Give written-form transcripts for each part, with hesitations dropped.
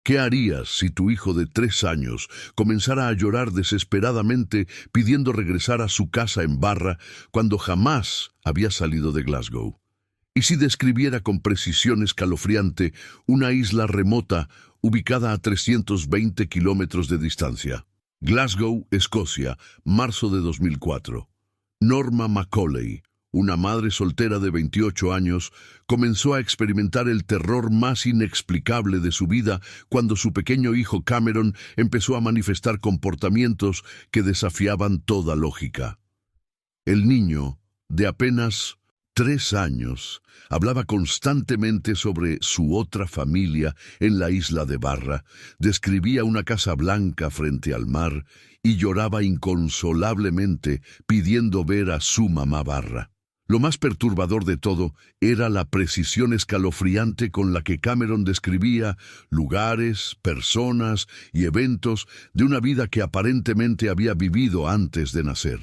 ¿Qué harías si tu hijo de 3 años comenzara a llorar desesperadamente pidiendo regresar a su casa en Barra cuando jamás había salido de Glasgow? ¿Y si describiera con precisión escalofriante una isla remota ubicada a 320 kilómetros de distancia? Glasgow, Escocia, marzo de 2004. Norma Macaulay, una madre soltera de 28 años, comenzó a experimentar el terror más inexplicable de su vida cuando su pequeño hijo Cameron empezó a manifestar comportamientos que desafiaban toda lógica. El niño, de apenas 3 años, hablaba constantemente sobre su otra familia en la isla de Barra, describía una casa blanca frente al mar y lloraba inconsolablemente pidiendo ver a su mamá Barra. Lo más perturbador de todo era la precisión escalofriante con la que Cameron describía lugares, personas y eventos de una vida que aparentemente había vivido antes de nacer.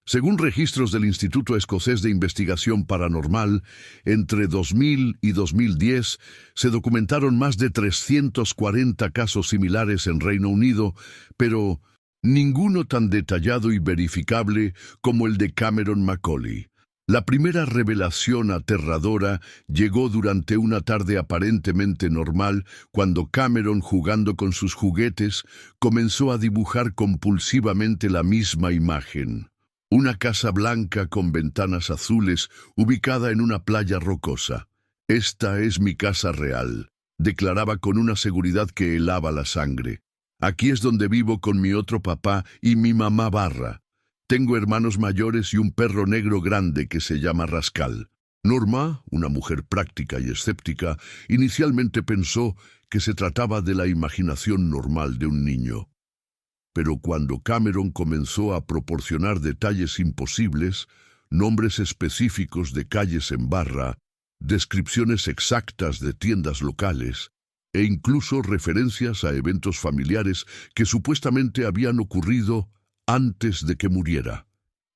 Según registros del Instituto Escocés de Investigación Paranormal, entre 2000 y 2010 se documentaron más de 340 casos similares en Reino Unido, pero ninguno tan detallado y verificable como el de Cameron Macaulay. La primera revelación aterradora llegó durante una tarde aparentemente normal, cuando Cameron, jugando con sus juguetes, comenzó a dibujar compulsivamente la misma imagen. Una casa blanca con ventanas azules, ubicada en una playa rocosa. «Esta es mi casa real», declaraba con una seguridad que helaba la sangre. «Aquí es donde vivo con mi otro papá y mi mamá Barra. Tengo hermanos mayores y un perro negro grande que se llama Rascal». Norma, una mujer práctica y escéptica, inicialmente pensó que se trataba de la imaginación normal de un niño. Pero cuando Cameron comenzó a proporcionar detalles imposibles, nombres específicos de calles en Barra, descripciones exactas de tiendas locales, e incluso referencias a eventos familiares que supuestamente habían ocurrido antes de que muriera,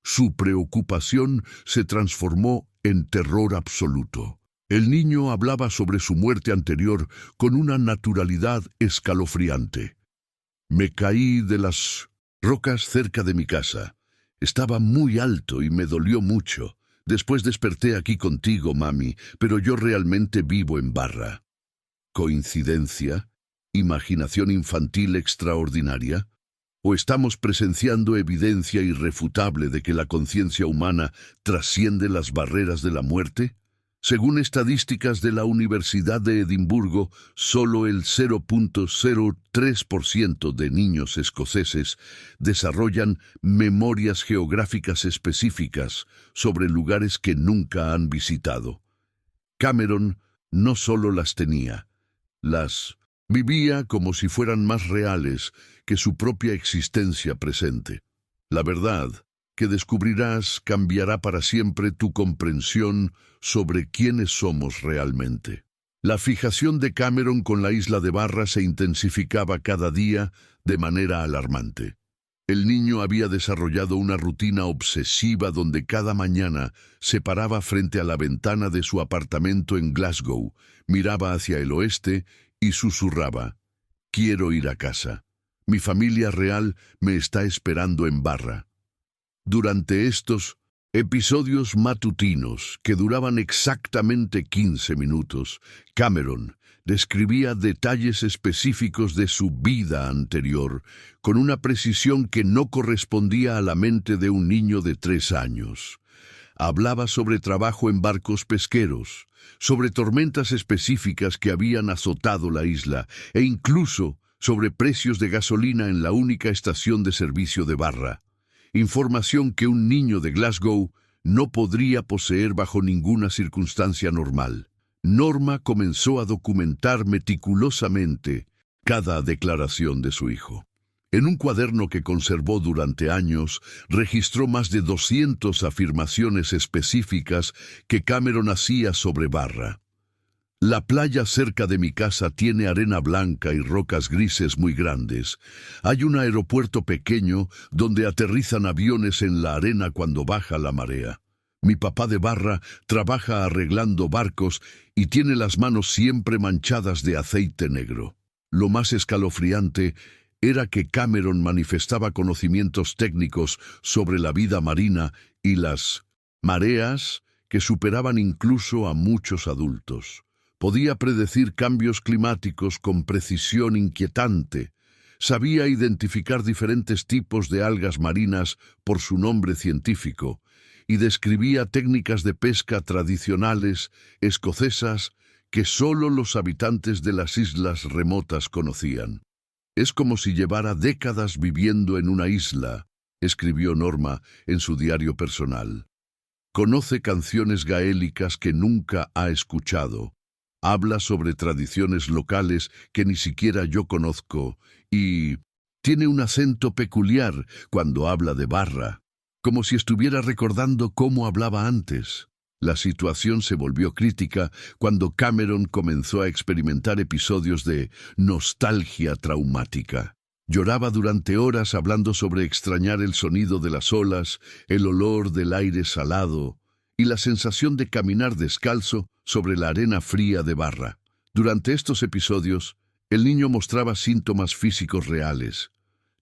su preocupación se transformó en terror absoluto. El niño hablaba sobre su muerte anterior con una naturalidad escalofriante. «Me caí de las rocas cerca de mi casa. Estaba muy alto y me dolió mucho. Después desperté aquí contigo, mami, pero yo realmente vivo en Barra». ¿Coincidencia? ¿Imaginación infantil extraordinaria? ¿O estamos presenciando evidencia irrefutable de que la conciencia humana trasciende las barreras de la muerte? Según estadísticas de la Universidad de Edimburgo, solo el 0.03% de niños escoceses desarrollan memorias geográficas específicas sobre lugares que nunca han visitado. Cameron no solo las tenía, las vivía como si fueran más reales que su propia existencia presente. La verdad que descubrirás cambiará para siempre tu comprensión sobre quiénes somos realmente. La fijación de Cameron con la isla de Barra se intensificaba cada día de manera alarmante. El niño había desarrollado una rutina obsesiva donde cada mañana se paraba frente a la ventana de su apartamento en Glasgow, miraba hacia el oeste y susurraba: «Quiero ir a casa. Mi familia real me está esperando en Barra». Durante estos episodios matutinos, que duraban exactamente 15 minutos, Cameron describía detalles específicos de su vida anterior, con una precisión que no correspondía a la mente de un niño de 3 años. Hablaba sobre trabajo en barcos pesqueros, sobre tormentas específicas que habían azotado la isla, e incluso sobre precios de gasolina en la única estación de servicio de Barra. Información que un niño de Glasgow no podría poseer bajo ninguna circunstancia normal. Norma comenzó a documentar meticulosamente cada declaración de su hijo. En un cuaderno que conservó durante años, registró más de 200 afirmaciones específicas que Cameron hacía sobre Barra. «La playa cerca de mi casa tiene arena blanca y rocas grises muy grandes. Hay un aeropuerto pequeño donde aterrizan aviones en la arena cuando baja la marea. Mi papá de Barra trabaja arreglando barcos y tiene las manos siempre manchadas de aceite negro». Lo más escalofriante era que Cameron manifestaba conocimientos técnicos sobre la vida marina y las mareas que superaban incluso a muchos adultos. Podía predecir cambios climáticos con precisión inquietante. Sabía identificar diferentes tipos de algas marinas por su nombre científico y describía técnicas de pesca tradicionales escocesas que solo los habitantes de las islas remotas conocían. Es como si llevara décadas viviendo en una isla, escribió Norma en su diario personal. Conoce canciones gaélicas que nunca ha escuchado. Habla sobre tradiciones locales que ni siquiera yo conozco y tiene un acento peculiar cuando habla de Barra, como si estuviera recordando cómo hablaba antes. La situación se volvió crítica cuando Cameron comenzó a experimentar episodios de nostalgia traumática. Lloraba durante horas hablando sobre extrañar el sonido de las olas, el olor del aire salado y la sensación de caminar descalzo sobre la arena fría de Barra. Durante estos episodios, el niño mostraba síntomas físicos reales: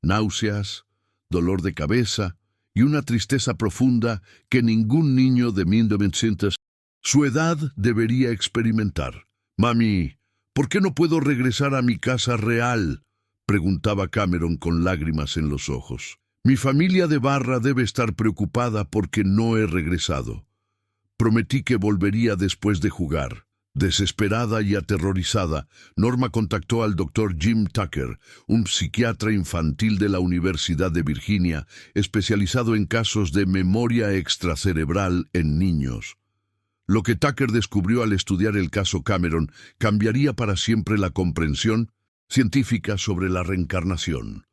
náuseas, dolor de cabeza y una tristeza profunda que ningún niño de 1900 su edad debería experimentar. «Mami, ¿por qué no puedo regresar a mi casa real?», preguntaba Cameron con lágrimas en los ojos. «Mi familia de Barra debe estar preocupada porque no he regresado. Prometí que volvería después de jugar». Desesperada y aterrorizada, Norma contactó al Dr. Jim Tucker, un psiquiatra infantil de la Universidad de Virginia, especializado en casos de memoria extracerebral en niños. Lo que Tucker descubrió al estudiar el caso Cameron cambiaría para siempre la comprensión científica sobre la reencarnación.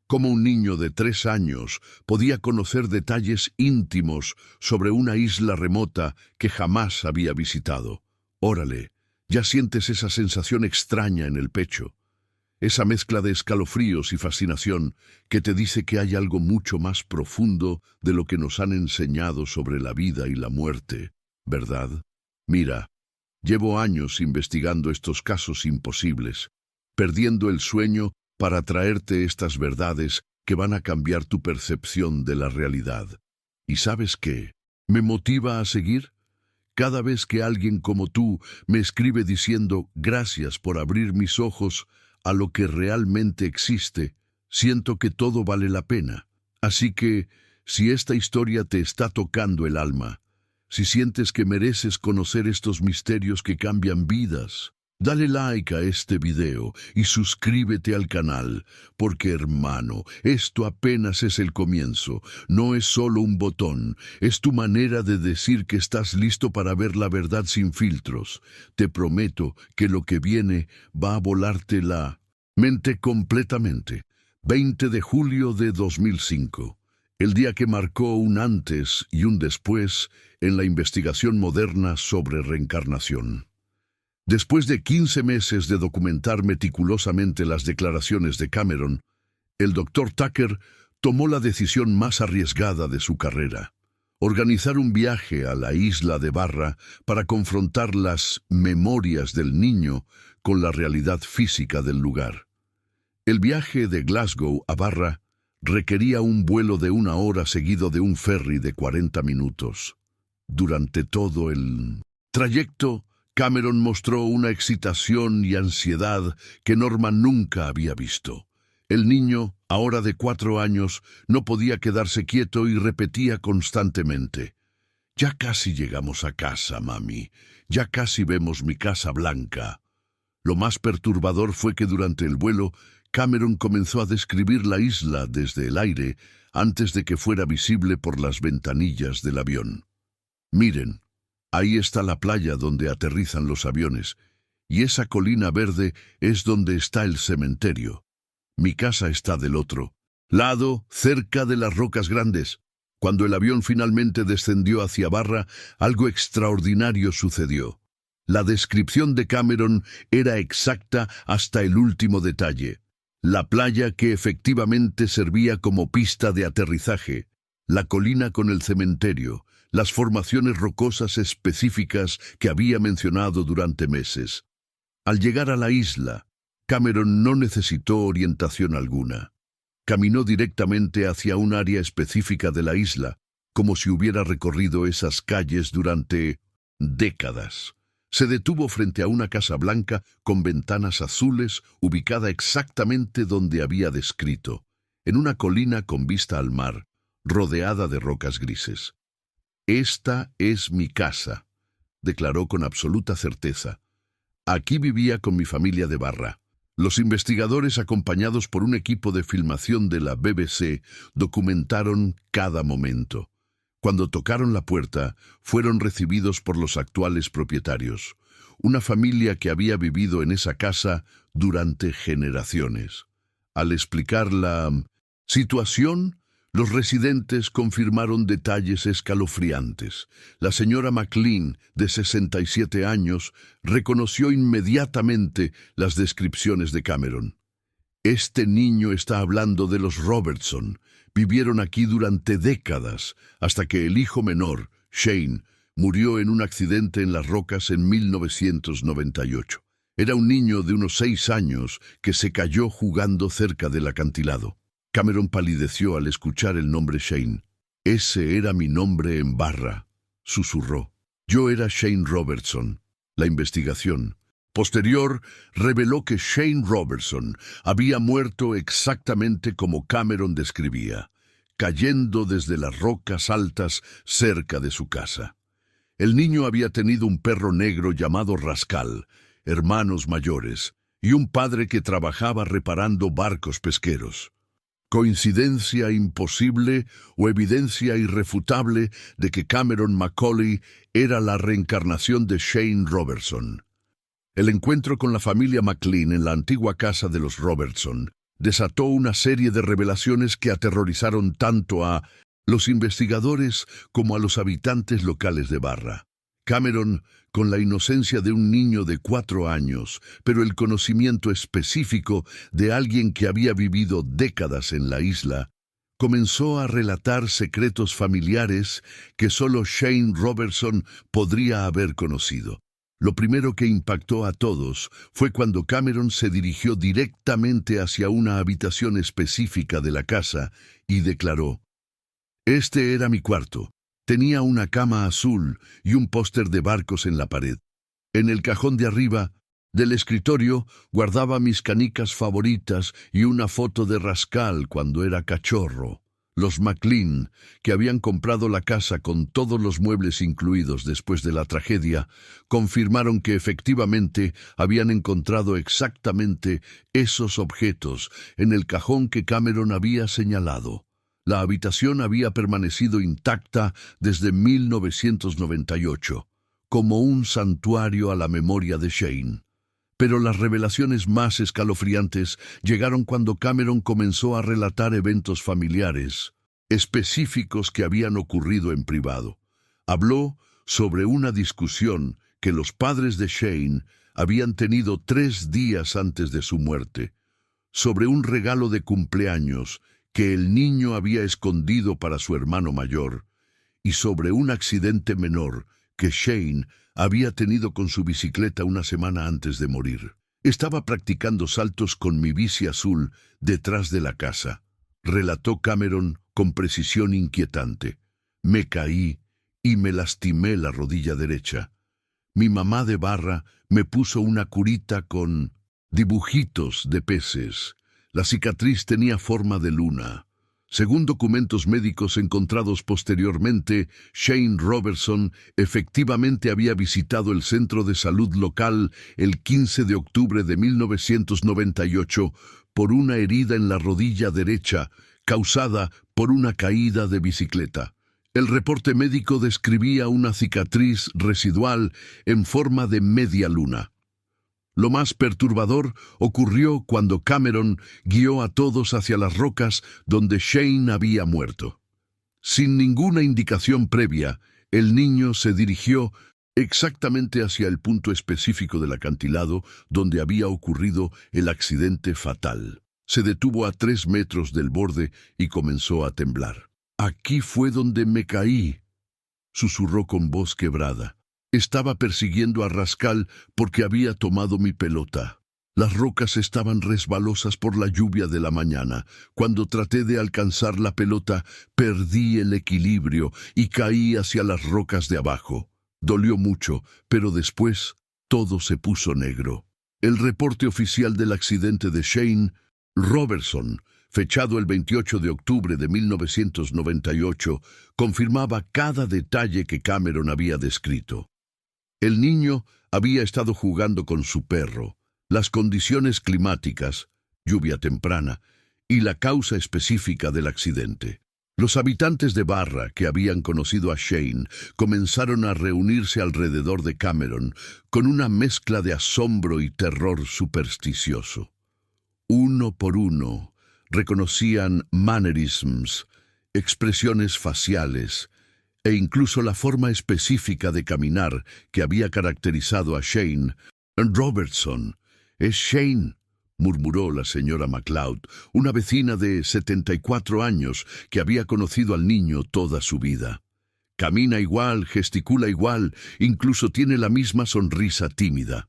Cómo un niño de 3 años podía conocer detalles íntimos sobre una isla remota que jamás había visitado. Órale, ya sientes esa sensación extraña en el pecho, esa mezcla de escalofríos y fascinación que te dice que hay algo mucho más profundo de lo que nos han enseñado sobre la vida y la muerte, ¿verdad? Mira, llevo años investigando estos casos imposibles, perdiendo el sueño para traerte estas verdades que van a cambiar tu percepción de la realidad. ¿Y sabes qué me motiva a seguir? Cada vez que alguien como tú me escribe diciendo gracias por abrir mis ojos a lo que realmente existe, siento que todo vale la pena. Así que, si esta historia te está tocando el alma, si sientes que mereces conocer estos misterios que cambian vidas, dale like a este video y suscríbete al canal, porque hermano, esto apenas es el comienzo, no es solo un botón, es tu manera de decir que estás listo para ver la verdad sin filtros. Te prometo que lo que viene va a volarte la mente completamente. 20 de julio de 2005, el día que marcó un antes y un después en la investigación moderna sobre reencarnación. Después de 15 meses de documentar meticulosamente las declaraciones de Cameron, el Dr. Tucker tomó la decisión más arriesgada de su carrera: organizar un viaje a la isla de Barra para confrontar las memorias del niño con la realidad física del lugar. El viaje de Glasgow a Barra requería un vuelo de 1 hora seguido de un ferry de 40 minutos. Durante todo el trayecto, Cameron mostró una excitación y ansiedad que Norma nunca había visto. El niño, ahora de 4 años, no podía quedarse quieto y repetía constantemente: «Ya casi llegamos a casa, mami. Ya casi vemos mi casa blanca». Lo más perturbador fue que durante el vuelo, Cameron comenzó a describir la isla desde el aire antes de que fuera visible por las ventanillas del avión. «Miren, ahí está la playa donde aterrizan los aviones, y esa colina verde es donde está el cementerio. Mi casa está del otro lado, cerca de las rocas grandes». Cuando el avión finalmente descendió hacia Barra, algo extraordinario sucedió. La descripción de Cameron era exacta hasta el último detalle. La playa que efectivamente servía como pista de aterrizaje, la colina con el cementerio, las formaciones rocosas específicas que había mencionado durante meses. Al llegar a la isla, Cameron no necesitó orientación alguna. Caminó directamente hacia un área específica de la isla, como si hubiera recorrido esas calles durante décadas. Se detuvo frente a una casa blanca con ventanas azules, ubicada exactamente donde había descrito, en una colina con vista al mar, rodeada de rocas grises. «Esta es mi casa», declaró con absoluta certeza. «Aquí vivía con mi familia de Barra». Los investigadores, acompañados por un equipo de filmación de la BBC, documentaron cada momento. Cuando tocaron la puerta, fueron recibidos por los actuales propietarios, una familia que había vivido en esa casa durante generaciones. Al explicar la situación, los residentes confirmaron detalles escalofriantes. La señora McLean, de 67 años, reconoció inmediatamente las descripciones de Cameron. «Este niño está hablando de los Robertson. Vivieron aquí durante décadas, hasta que el hijo menor, Shane, murió en un accidente en las rocas en 1998. Era un niño de unos 6 años que se cayó jugando cerca del acantilado». Cameron palideció al escuchar el nombre Shane. «Ese era mi nombre en Barra», susurró. «Yo era Shane Robertson». La investigación posterior reveló que Shane Robertson había muerto exactamente como Cameron describía, cayendo desde las rocas altas cerca de su casa. El niño había tenido un perro negro llamado Rascal, hermanos mayores, y un padre que trabajaba reparando barcos pesqueros. ¿Coincidencia imposible o evidencia irrefutable de que Cameron McCauley era la reencarnación de Shane Robertson? El encuentro con la familia McLean en la antigua casa de los Robertson desató una serie de revelaciones que aterrorizaron tanto a los investigadores como a los habitantes locales de Barra. Cameron, con la inocencia de un niño de 4 años, pero el conocimiento específico de alguien que había vivido décadas en la isla, comenzó a relatar secretos familiares que solo Shane Robertson podría haber conocido. Lo primero que impactó a todos fue cuando Cameron se dirigió directamente hacia una habitación específica de la casa y declaró: «Este era mi cuarto. Tenía una cama azul y un póster de barcos en la pared. En el cajón de arriba del escritorio guardaba mis canicas favoritas y una foto de Rascal cuando era cachorro». Los McLean, que habían comprado la casa con todos los muebles incluidos después de la tragedia, confirmaron que efectivamente habían encontrado exactamente esos objetos en el cajón que Cameron había señalado. La habitación había permanecido intacta desde 1998, como un santuario a la memoria de Shane. Pero las revelaciones más escalofriantes llegaron cuando Cameron comenzó a relatar eventos familiares específicos que habían ocurrido en privado. Habló sobre una discusión que los padres de Shane habían tenido 3 días antes de su muerte, sobre un regalo de cumpleaños que el niño había escondido para su hermano mayor, y sobre un accidente menor que Shane había tenido con su bicicleta una semana antes de morir. «Estaba practicando saltos con mi bici azul detrás de la casa», relató Cameron con precisión inquietante. «Me caí y me lastimé la rodilla derecha. Mi mamá de Barra me puso una curita con dibujitos de peces. La cicatriz tenía forma de luna». Según documentos médicos encontrados posteriormente, Shane Robertson efectivamente había visitado el centro de salud local el 15 de octubre de 1998 por una herida en la rodilla derecha causada por una caída de bicicleta. El reporte médico describía una cicatriz residual en forma de media luna. Lo más perturbador ocurrió cuando Cameron guió a todos hacia las rocas donde Shane había muerto. Sin ninguna indicación previa, el niño se dirigió exactamente hacia el punto específico del acantilado donde había ocurrido el accidente fatal. Se detuvo a 3 metros del borde y comenzó a temblar. «Aquí fue donde me caí», susurró con voz quebrada. «Estaba persiguiendo a Rascal porque había tomado mi pelota». Las rocas estaban resbalosas por la lluvia de la mañana. Cuando traté de alcanzar la pelota, perdí el equilibrio y caí hacia las rocas de abajo. Dolió mucho, pero después todo se puso negro. El reporte oficial del accidente de Shane Robertson, fechado el 28 de octubre de 1998, confirmaba cada detalle que Cameron había descrito. El niño había estado jugando con su perro. Las condiciones climáticas, lluvia temprana, y la causa específica del accidente. Los habitantes de Barra, que habían conocido a Shane, comenzaron a reunirse alrededor de Cameron con una mezcla de asombro y terror supersticioso. Uno por uno, reconocían mannerisms, expresiones faciales, e incluso la forma específica de caminar que había caracterizado a Shane Robertson. «Es Shane», murmuró la señora MacLeod, una vecina de 74 años que había conocido al niño toda su vida. Camina igual, gesticula igual, incluso tiene la misma sonrisa tímida.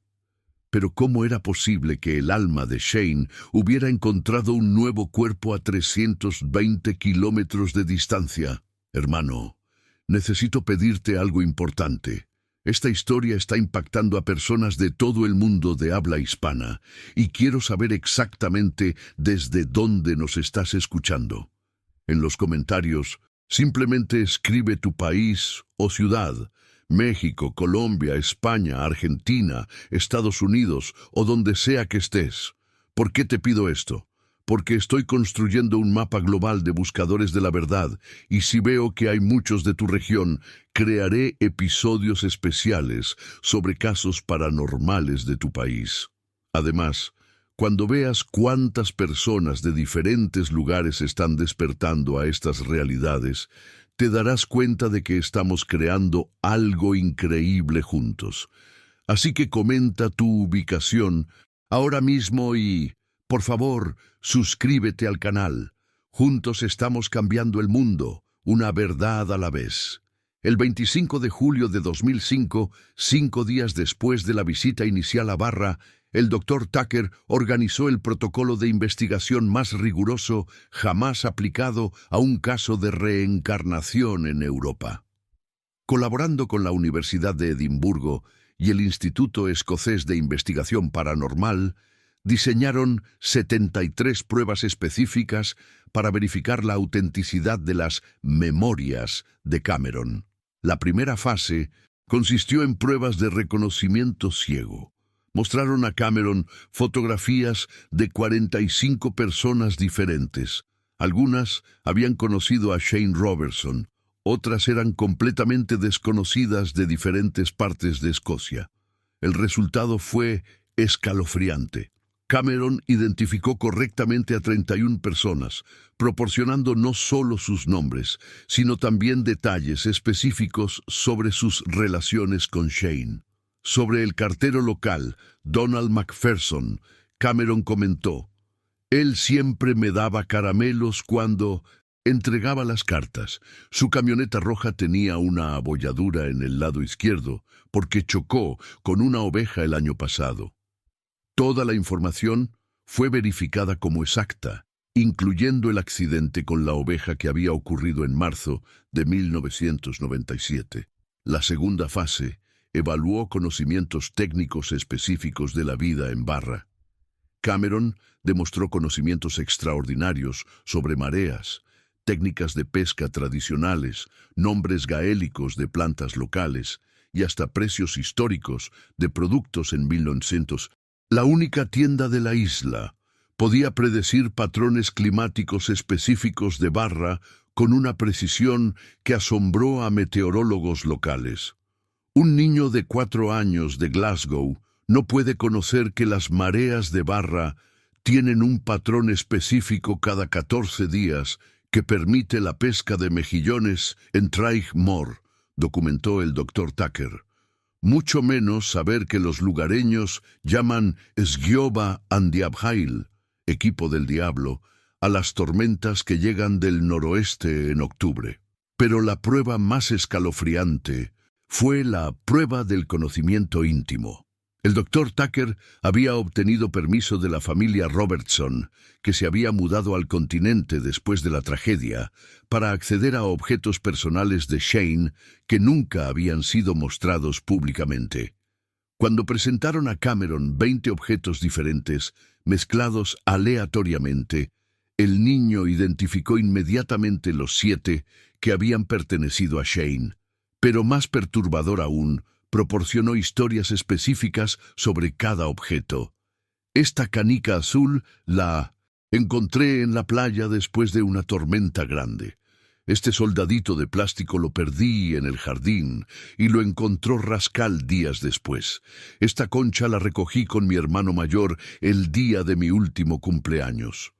Pero ¿cómo era posible que el alma de Shane hubiera encontrado un nuevo cuerpo a 320 kilómetros de distancia? Hermano, necesito pedirte algo importante. Esta historia está impactando a personas de todo el mundo de habla hispana y quiero saber exactamente desde dónde nos estás escuchando. En los comentarios, simplemente escribe tu país o ciudad, México, Colombia, España, Argentina, Estados Unidos o donde sea que estés. ¿Por qué te pido esto? Porque estoy construyendo un mapa global de buscadores de la verdad, y si veo que hay muchos de tu región, crearé episodios especiales sobre casos paranormales de tu país. Además, cuando veas cuántas personas de diferentes lugares están despertando a estas realidades, te darás cuenta de que estamos creando algo increíble juntos. Así que comenta tu ubicación ahora mismo y, por favor, suscríbete al canal. Juntos estamos cambiando el mundo, una verdad a la vez. El 25 de julio de 2005, 5 días después de la visita inicial a Barra, el Dr. Tucker organizó el protocolo de investigación más riguroso jamás aplicado a un caso de reencarnación en Europa. Colaborando con la Universidad de Edimburgo y el Instituto Escocés de Investigación Paranormal, diseñaron 73 pruebas específicas para verificar la autenticidad de las memorias de Cameron. La primera fase consistió en pruebas de reconocimiento ciego. Mostraron a Cameron fotografías de 45 personas diferentes. Algunas habían conocido a Shane Robertson, otras eran completamente desconocidas de diferentes partes de Escocia. El resultado fue escalofriante. Cameron identificó correctamente a 31 personas, proporcionando no solo sus nombres, sino también detalles específicos sobre sus relaciones con Shane. Sobre el cartero local, Donald McPherson, Cameron comentó: «Él siempre me daba caramelos cuando entregaba las cartas. Su camioneta roja tenía una abolladura en el lado izquierdo, porque chocó con una oveja el año pasado». Toda la información fue verificada como exacta, incluyendo el accidente con la oveja que había ocurrido en marzo de 1997. La segunda fase evaluó conocimientos técnicos específicos de la vida en Barra. Cameron demostró conocimientos extraordinarios sobre mareas, técnicas de pesca tradicionales, nombres gaélicos de plantas locales y hasta precios históricos de productos en 1900. La única tienda de la isla podía predecir patrones climáticos específicos de Barra con una precisión que asombró a meteorólogos locales. Un niño de 4 años de Glasgow no puede conocer que las mareas de Barra tienen un patrón específico cada 14 días que permite la pesca de mejillones en Traig Mor, documentó el Dr. Tucker. Mucho menos saber que los lugareños llaman Sgioba Andiabhail, equipo del diablo, a las tormentas que llegan del noroeste en octubre. Pero la prueba más escalofriante fue la prueba del conocimiento íntimo. El doctor Tucker había obtenido permiso de la familia Robertson, que se había mudado al continente después de la tragedia, para acceder a objetos personales de Shane que nunca habían sido mostrados públicamente. Cuando presentaron a Cameron 20 objetos diferentes, mezclados aleatoriamente, el niño identificó inmediatamente los 7 que habían pertenecido a Shane. Pero más perturbador aún, proporcionó historias específicas sobre cada objeto. Esta canica azul la encontré en la playa después de una tormenta grande. Este soldadito de plástico lo perdí en el jardín y lo encontró Rascal días después. Esta concha la recogí con mi hermano mayor el día de mi último cumpleaños.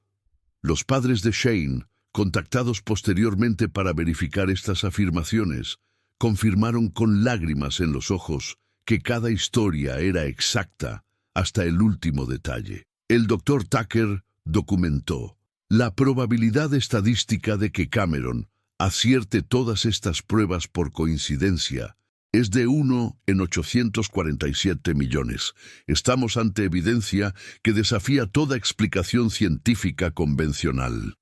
Los padres de Shane, contactados posteriormente para verificar estas afirmaciones, confirmaron con lágrimas en los ojos que cada historia era exacta hasta el último detalle. El doctor Tucker documentó: la probabilidad estadística de que Cameron acierte todas estas pruebas por coincidencia es de 1 en 847 millones. Estamos ante evidencia que desafía toda explicación científica convencional.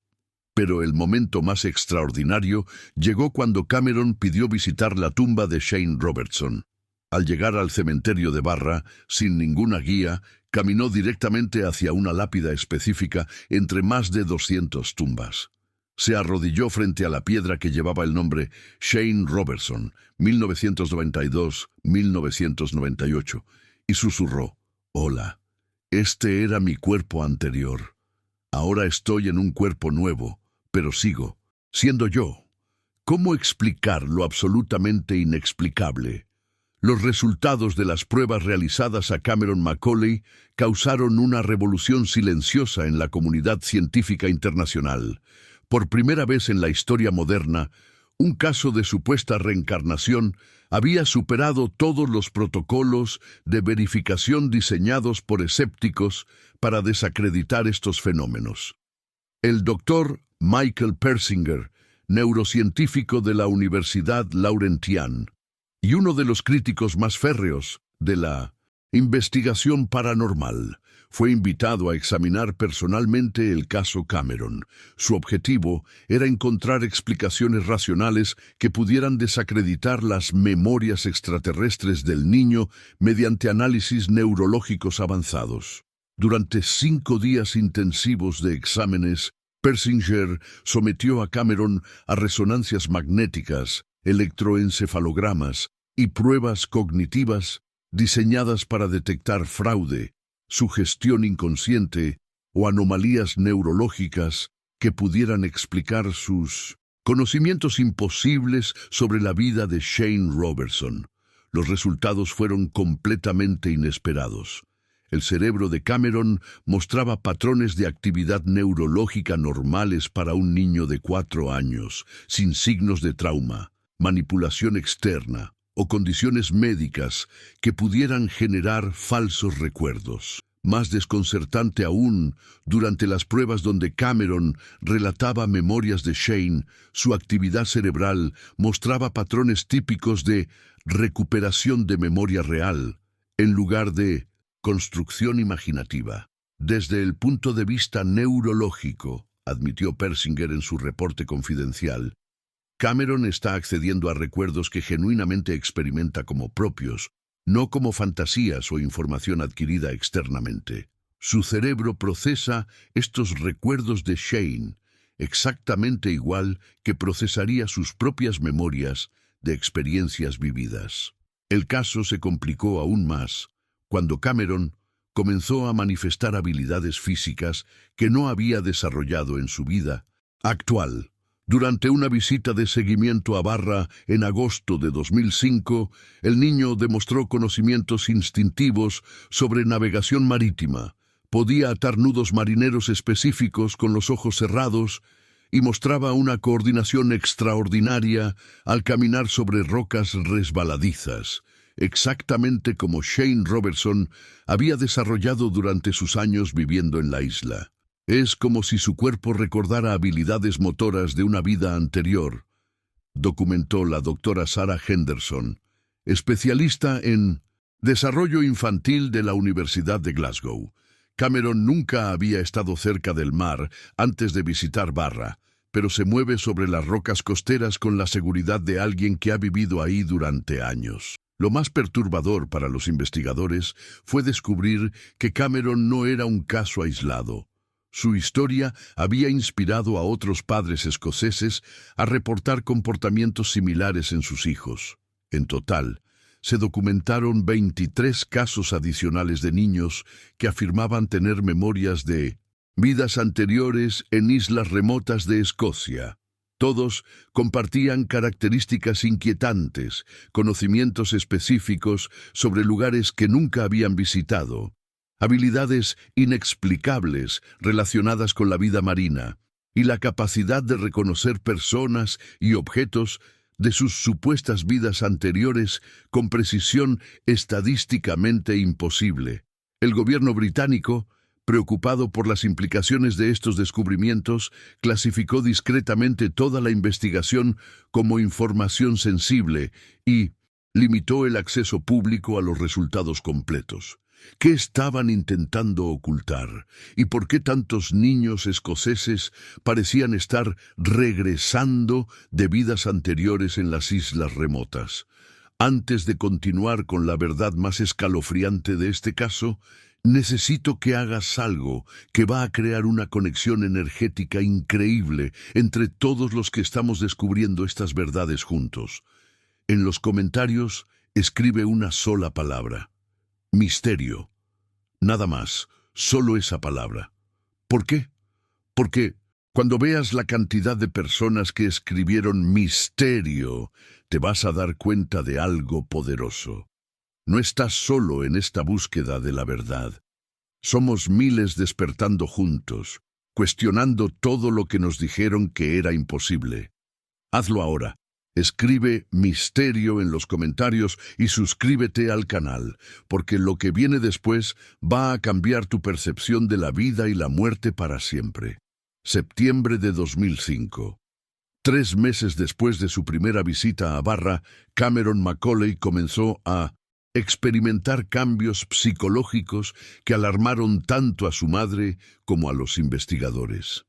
Pero el momento más extraordinario llegó cuando Cameron pidió visitar la tumba de Shane Robertson. Al llegar al cementerio de Barra, sin ninguna guía, caminó directamente hacia una lápida específica entre más de 200 tumbas. Se arrodilló frente a la piedra que llevaba el nombre Shane Robertson, 1992-1998, y susurró: «Hola, este era mi cuerpo anterior. Ahora estoy en un cuerpo nuevo, pero sigo siendo yo». ¿Cómo explicar lo absolutamente inexplicable? Los resultados de las pruebas realizadas a Cameron Macaulay causaron una revolución silenciosa en la comunidad científica internacional. Por primera vez en la historia moderna, un caso de supuesta reencarnación había superado todos los protocolos de verificación diseñados por escépticos para desacreditar estos fenómenos. El doctor Michael Persinger, neurocientífico de la Universidad Laurentian, y uno de los críticos más férreos de la investigación paranormal, fue invitado a examinar personalmente el caso Cameron. Su objetivo era encontrar explicaciones racionales que pudieran desacreditar las memorias extraterrestres del niño mediante análisis neurológicos avanzados. Durante 5 días intensivos de exámenes, Persinger sometió a Cameron a resonancias magnéticas, electroencefalogramas y pruebas cognitivas diseñadas para detectar fraude, sugestión inconsciente o anomalías neurológicas que pudieran explicar sus conocimientos imposibles sobre la vida de Shane Robertson. Los resultados fueron completamente inesperados. El cerebro de Cameron mostraba patrones de actividad neurológica normales para un niño de 4 años, sin signos de trauma, manipulación externa o condiciones médicas que pudieran generar falsos recuerdos. Más desconcertante aún, durante las pruebas donde Cameron relataba memorias de Shane, su actividad cerebral mostraba patrones típicos de recuperación de memoria real, en lugar de construcción imaginativa. Desde el punto de vista neurológico, admitió Persinger en su reporte confidencial, Cameron está accediendo a recuerdos que genuinamente experimenta como propios, no como fantasías o información adquirida externamente. Su cerebro procesa estos recuerdos de Shane exactamente igual que procesaría sus propias memorias de experiencias vividas. El caso se complicó aún más cuando Cameron comenzó a manifestar habilidades físicas que no había desarrollado en su vida actual. Durante una visita de seguimiento a Barra en agosto de 2005, el niño demostró conocimientos instintivos sobre navegación marítima. Podía atar nudos marineros específicos con los ojos cerrados y mostraba una coordinación extraordinaria al caminar sobre rocas resbaladizas, exactamente como Shane Robertson había desarrollado durante sus años viviendo en la isla. Es como si su cuerpo recordara habilidades motoras de una vida anterior, documentó la doctora Sarah Henderson, especialista en Desarrollo infantil de la Universidad de Glasgow. Cameron nunca había estado cerca del mar antes de visitar Barra, pero se mueve sobre las rocas costeras con la seguridad de alguien que ha vivido ahí durante años. Lo más perturbador para los investigadores fue descubrir que Cameron no era un caso aislado. Su historia había inspirado a otros padres escoceses a reportar comportamientos similares en sus hijos. En total, se documentaron 23 casos adicionales de niños que afirmaban tener memorias de vidas anteriores en islas remotas de Escocia. Todos compartían características inquietantes, conocimientos específicos sobre lugares que nunca habían visitado, habilidades inexplicables relacionadas con la vida marina y la capacidad de reconocer personas y objetos de sus supuestas vidas anteriores con precisión estadísticamente imposible. El gobierno británico, preocupado por las implicaciones de estos descubrimientos, clasificó discretamente toda la investigación como información sensible y limitó el acceso público a los resultados completos. ¿Qué estaban intentando ocultar? ¿Y por qué tantos niños escoceses parecían estar regresando de vidas anteriores en las islas remotas? Antes de continuar con la verdad más escalofriante de este caso, necesito que hagas algo que va a crear una conexión energética increíble entre todos los que estamos descubriendo estas verdades juntos. En los comentarios, escribe una sola palabra. Misterio. Nada más, solo esa palabra. ¿Por qué? Porque cuando veas la cantidad de personas que escribieron misterio, te vas a dar cuenta de algo poderoso. No estás solo en esta búsqueda de la verdad. Somos miles despertando juntos, cuestionando todo lo que nos dijeron que era imposible. Hazlo ahora. Escribe misterio en los comentarios y suscríbete al canal, porque lo que viene después va a cambiar tu percepción de la vida y la muerte para siempre. Septiembre de 2005. 3 meses después de su primera visita a Barra, Cameron Macaulay comenzó a experimentar cambios psicológicos que alarmaron tanto a su madre como a los investigadores.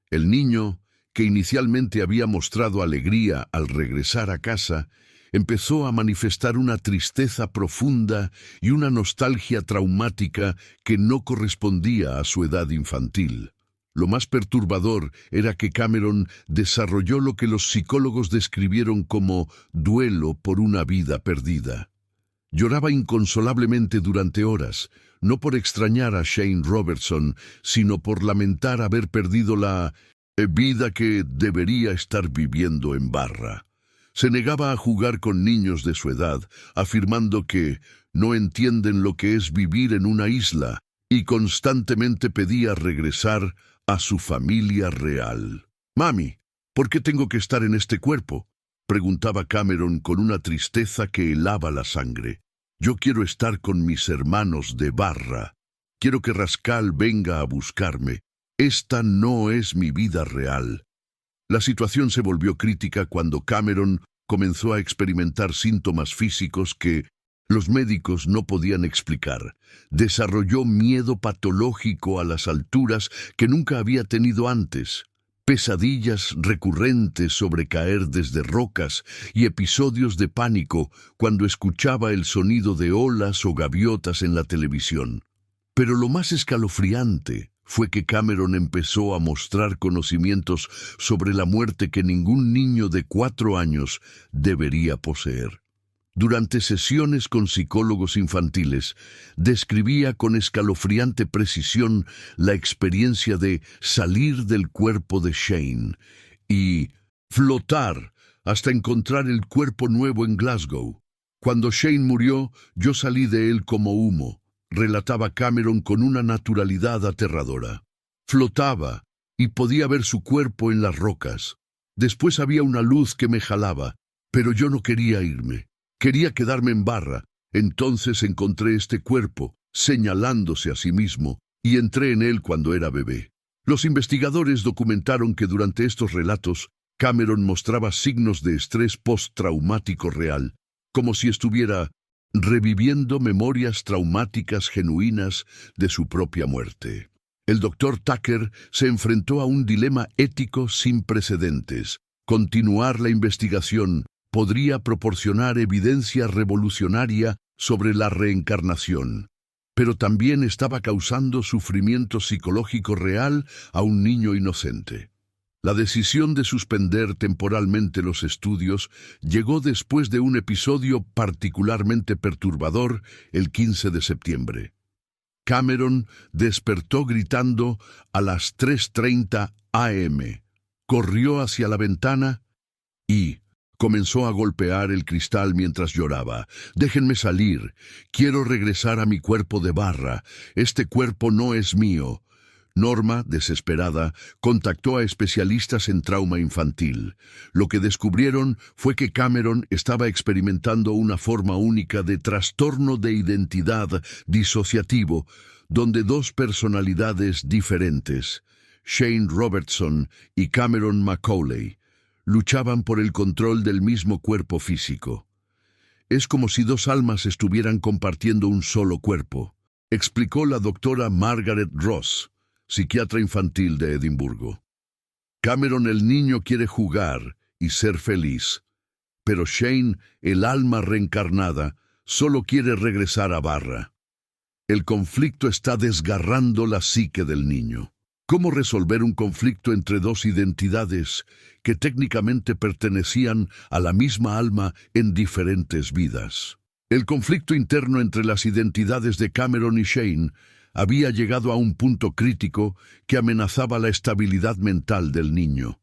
El niño, que inicialmente había mostrado alegría al regresar a casa, empezó a manifestar una tristeza profunda y una nostalgia traumática que no correspondía a su edad infantil. Lo más perturbador era que Cameron desarrolló lo que los psicólogos describieron como duelo por una vida perdida. Lloraba inconsolablemente durante horas, no por extrañar a Shane Robertson, sino por lamentar haber perdido la vida que debería estar viviendo en Barra. Se negaba a jugar con niños de su edad, afirmando que no entienden lo que es vivir en una isla, y constantemente pedía regresar a su familia real. «Mami, ¿por qué tengo que estar en este cuerpo?», preguntaba Cameron con una tristeza que helaba la sangre. «Yo quiero estar con mis hermanos de Barra. Quiero que Rascal venga a buscarme. Esta no es mi vida real». La situación se volvió crítica cuando Cameron comenzó a experimentar síntomas físicos que los médicos no podían explicar. Desarrolló miedo patológico a las alturas que nunca había tenido antes, pesadillas recurrentes sobre caer desde rocas y episodios de pánico cuando escuchaba el sonido de olas o gaviotas en la televisión. Pero lo más escalofriante fue que Cameron empezó a mostrar conocimientos sobre la muerte que ningún niño de 4 años debería poseer. Durante sesiones con psicólogos infantiles, describía con escalofriante precisión la experiencia de salir del cuerpo de Shane y flotar hasta encontrar el cuerpo nuevo en Glasgow. «Cuando Shane murió, yo salí de él como humo», relataba Cameron con una naturalidad aterradora. «Flotaba y podía ver su cuerpo en las rocas. Después había una luz que me jalaba, pero yo no quería irme. Quería quedarme en Barra. Entonces encontré este cuerpo, señalándose a sí mismo, y entré en él cuando era bebé». Los investigadores documentaron que durante estos relatos, Cameron mostraba signos de estrés postraumático real, como si estuviera reviviendo memorias traumáticas genuinas de su propia muerte. El Dr. Tucker se enfrentó a un dilema ético sin precedentes. Continuar la investigación podría proporcionar evidencia revolucionaria sobre la reencarnación, pero también estaba causando sufrimiento psicológico real a un niño inocente. La decisión de suspender temporalmente los estudios llegó después de un episodio particularmente perturbador el 15 de septiembre. Cameron despertó gritando a las 3:30 am. Corrió hacia la ventana y comenzó a golpear el cristal mientras lloraba. «Déjenme salir. Quiero regresar a mi cuerpo de barra. Este cuerpo no es mío». Norma, desesperada, contactó a especialistas en trauma infantil. Lo que descubrieron fue que Cameron estaba experimentando una forma única de trastorno de identidad disociativo, donde dos personalidades diferentes, Shane Robertson y Cameron Macaulay, luchaban por el control del mismo cuerpo físico. «Es como si dos almas estuvieran compartiendo un solo cuerpo», explicó la doctora Margaret Ross, psiquiatra infantil de Edimburgo. Cameron, el niño, quiere jugar y ser feliz, pero Shane, el alma reencarnada, solo quiere regresar a barra. El conflicto está desgarrando la psique del niño. ¿Cómo resolver un conflicto entre dos identidades que técnicamente pertenecían a la misma alma en diferentes vidas? El conflicto interno entre las identidades de Cameron y Shane había llegado a un punto crítico que amenazaba la estabilidad mental del niño.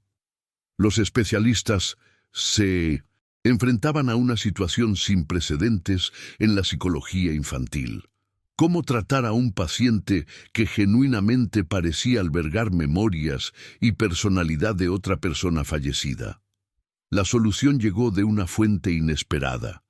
Los especialistas se enfrentaban a una situación sin precedentes en la psicología infantil. ¿Cómo tratar a un paciente que genuinamente parecía albergar memorias y personalidad de otra persona fallecida? La solución llegó de una fuente inesperada.